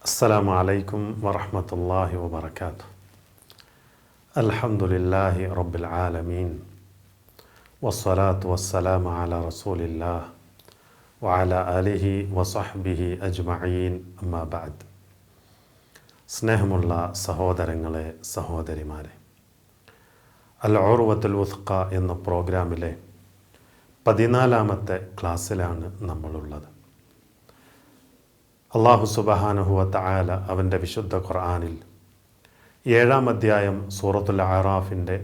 السلام عليكم ورحمة الله وبركاته. الحمد لله رب العالمين والصلاة والسلام على رسول الله وعلى آله وصحبه أجمعين أما بعد. സ്നേഹമുള്ള സഹോദരങ്ങളെ സഹോദരിമാരെ, അൽ ഉർവത്തുൽ വുത്ഖ എന്ന പ്രോഗ്രാമിലെ 14-ാമത്തെ ക്ലാസ്സിലാണ് നമ്മളുള്ളത്. അല്ലാഹു സുബ്ഹാനഹു വ തആല അവൻ്റെ വിശുദ്ധ ഖുർആനിൽ 7-ാം അധ്യായം സൂറത്തുൽ അറാഫിൻ്റെ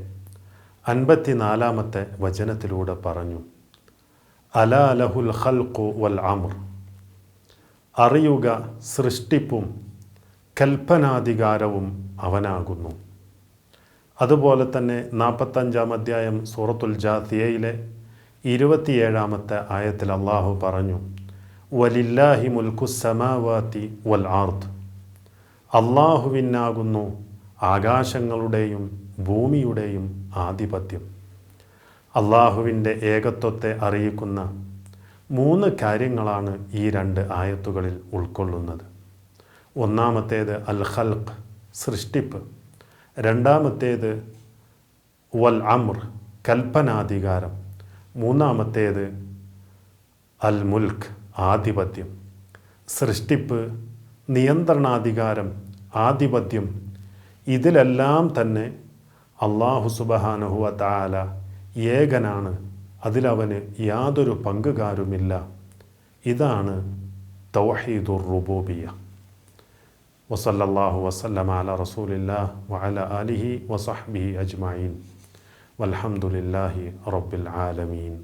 54-ാമത്തെ വചനത്തിലൂടെ പറഞ്ഞു, അലാ ലഹുൽ ഖൽഖു വൽ അംർ, അറിയുക സൃഷ്ടിപ്പും കൽപ്പനാധികാരവും അവനാകുന്നു. അതുപോലെ തന്നെ 45-ാം അധ്യായം സൂറത്തുൽ ജാസിയയിലെ 27-ാമത്തെ ആയത്തിൽ അള്ളാഹു പറഞ്ഞു, വലില്ലാഹി മുൽക്കുസ്സമാവാതി വൽ അർദ്, അള്ളാഹുവിനാകുന്നു ആകാശങ്ങളുടെയും ഭൂമിയുടെയും ആധിപത്യം. അള്ളാഹുവിൻ്റെ ഏകത്വത്തെ അറിയിക്കുന്ന 3 കാര്യങ്ങളാണ് ഈ 2 ആയത്തുകളിൽ ഉൾക്കൊള്ളുന്നത്. ഒന്നാമത്തേത് അൽ ഖൽഖ്, സൃഷ്ടിപ്പ്. രണ്ടാമത്തേത് വൽ അംർ, കൽപ്പനാധികാരം. മൂന്നാമത്തേത് അൽ മുൽക്ക്, ആധിപത്യം. സൃഷ്ടിപ്പ്, നിയന്ത്രണാധികാരം, ആധിപത്യം, ഇതിലെല്ലാം തന്നെ അല്ലാഹു സുബ്ഹാനഹു വ തആല ഏകനാണ്, അതിലവന് യാതൊരു പങ്കുകാരുമില്ല. ഇതാണ് തൗഹീദുർ റുബൂബിയ്യ. വസല്ലല്ലാഹു വസല്ലമ അലാ റസൂലില്ലാഹ് വഅലാ ആലിഹി വസഹ്ബിഹി അജ്മഈൻ വൽഹംദുലില്ലാഹി റബ്ബിൽ ആലമീൻ.